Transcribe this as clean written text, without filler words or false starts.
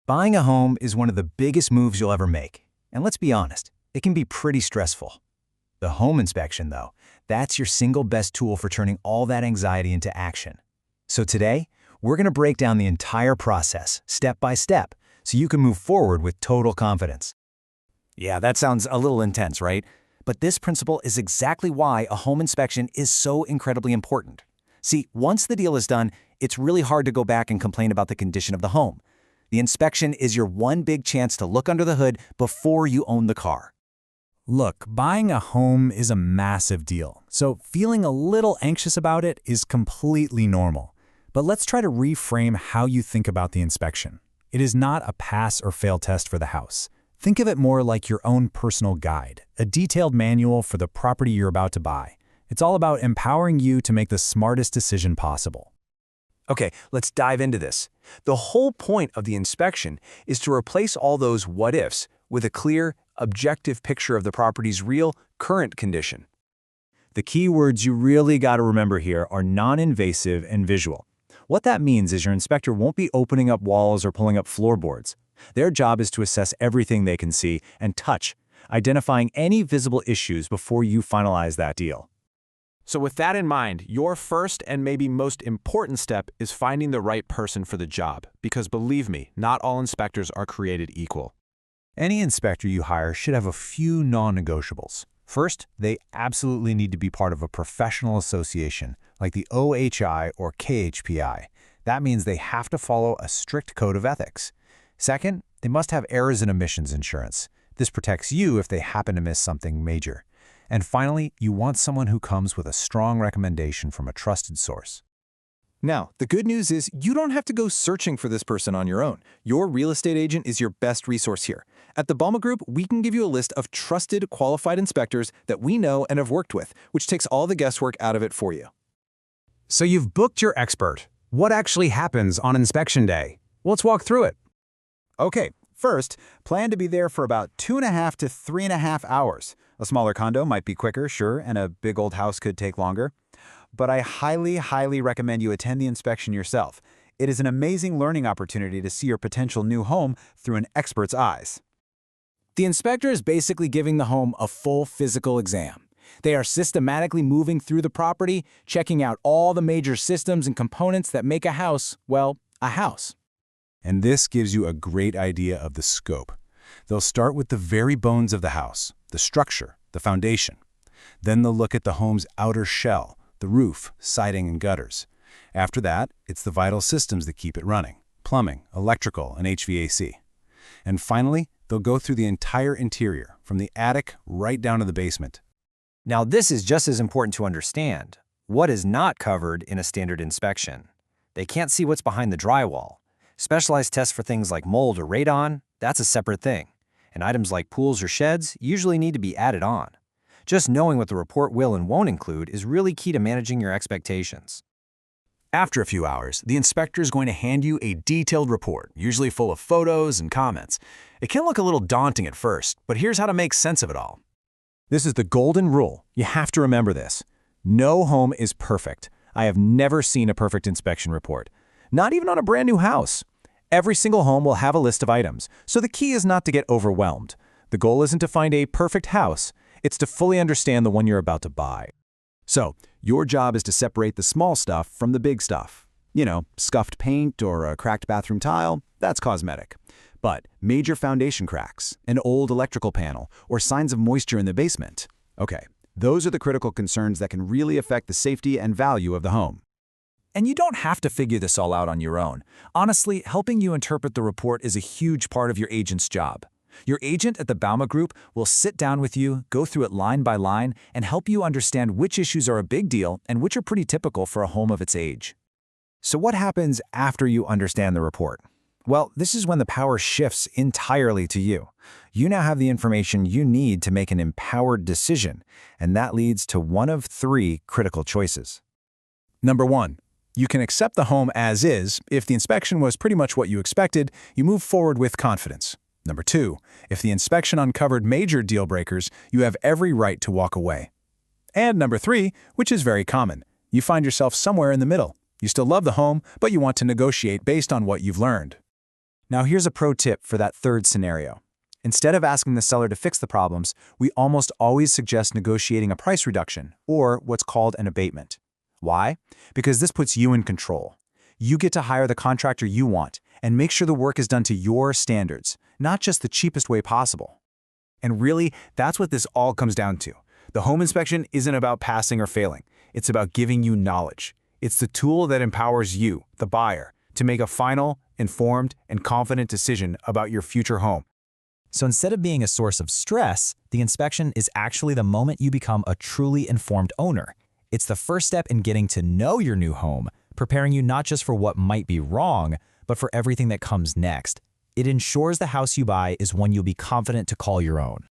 Buying a home is one of the biggest moves you'll ever make. And let's be honest, it can be pretty stressful. The home inspection, though, that's your single best tool for turning all that anxiety into action. So today, we're going to break down the entire process, step by step, so you can move forward with total confidence. Yeah, that sounds a little intense, right? But this principle is exactly why a home inspection is so incredibly important. See, once the deal is done, it's really hard to go back and complain about the condition of the home. The inspection is your one big chance to look under the hood before you own the car. Look, buying a home is a massive deal, so feeling a little anxious about it is completely normal. But let's try to reframe how you think about the inspection. It is not a pass or fail test for the house. Think of it more like your own personal guide, a detailed manual for the property you're about to buy. It's all about empowering you to make the smartest decision possible. Okay, let's dive into this. The whole point of the inspection is to replace all those what-ifs with a clear, objective picture of the property's real, current condition. The key words you really got to remember here are non-invasive and visual. What that means is your inspector won't be opening up walls or pulling up floorboards. Their job is to assess everything they can see and touch, identifying any visible issues before you finalize that deal. So with that in mind, your first and maybe most important step is finding the right person for the job, because believe me, not all inspectors are created equal. Any inspector you hire should have a few non-negotiables. First, they absolutely need to be part of a professional association, like the OHI or KHPI. That means they have to follow a strict code of ethics. Second, they must have errors and omissions insurance. This protects you if they happen to miss something major. And finally, you want someone who comes with a strong recommendation from a trusted source. Now, the good news is you don't have to go searching for this person on your own. Your real estate agent is your best resource here. At the Bouma Group, we can give you a list of trusted, qualified inspectors that we know and have worked with, which takes all the guesswork out of it for you. So you've booked your expert. What actually happens on inspection day? Well, let's walk through it. Okay, first, plan to be there for about 2.5 to 3.5 hours. A smaller condo might be quicker, sure, and a big old house could take longer. But I highly recommend you attend the inspection yourself. It is an amazing learning opportunity to see your potential new home through an expert's eyes. The inspector is basically giving the home a full physical exam. They are systematically moving through the property, checking out all the major systems and components that make a house, well, a house. And this gives you a great idea of the scope. They'll start with the very bones of the house, the structure, the foundation. Then they'll look at the home's outer shell, the roof, siding, and gutters. After that, it's the vital systems that keep it running: plumbing, electrical, and HVAC. And finally, they'll go through the entire interior, from the attic right down to the basement. Now, this is just as important to understand. What is not covered in a standard inspection? They can't see what's behind the drywall. Specialized tests for things like mold or radon, that's a separate thing. And items like pools or sheds usually need to be added on. Just knowing what the report will and won't include is really key to managing your expectations. After a few hours, the inspector is going to hand you a detailed report, usually full of photos and comments. It can look a little daunting at first, but here's how to make sense of it all. This is the golden rule. You have to remember this. No home is perfect. I have never seen a perfect inspection report. Not even on a brand new house. Every single home will have a list of items, so the key is not to get overwhelmed. The goal isn't to find a perfect house. It's to fully understand the one you're about to buy. So, your job is to separate the small stuff from the big stuff. You know, scuffed paint or a cracked bathroom tile, that's cosmetic. But major foundation cracks, an old electrical panel, or signs of moisture in the basement, okay, those are the critical concerns that can really affect the safety and value of the home. And you don't have to figure this all out on your own. Honestly, helping you interpret the report is a huge part of your agent's job. Your agent at the Bouma Group will sit down with you, go through it line by line, and help you understand which issues are a big deal and which are pretty typical for a home of its age. So what happens after you understand the report? Well, this is when the power shifts entirely to you. You now have the information you need to make an empowered decision, and that leads to one of 3 critical choices. Number 1. You can accept the home as is. If the inspection was pretty much what you expected, you move forward with confidence. Number 2, if the inspection uncovered major deal breakers, you have every right to walk away. And number 3, which is very common, you find yourself somewhere in the middle. You still love the home, but you want to negotiate based on what you've learned. Now here's a pro tip for that third scenario. Instead of asking the seller to fix the problems, we almost always suggest negotiating a price reduction, or what's called an abatement. Why? Because this puts you in control. You get to hire the contractor you want and make sure the work is done to your standards, not just the cheapest way possible. And really, that's what this all comes down to. The home inspection isn't about passing or failing. It's about giving you knowledge. It's the tool that empowers you, the buyer, to make a final, informed, and confident decision about your future home. So instead of being a source of stress, the inspection is actually the moment you become a truly informed owner. It's the first step in getting to know your new home, preparing you not just for what might be wrong, but for everything that comes next. It ensures the house you buy is one you'll be confident to call your own.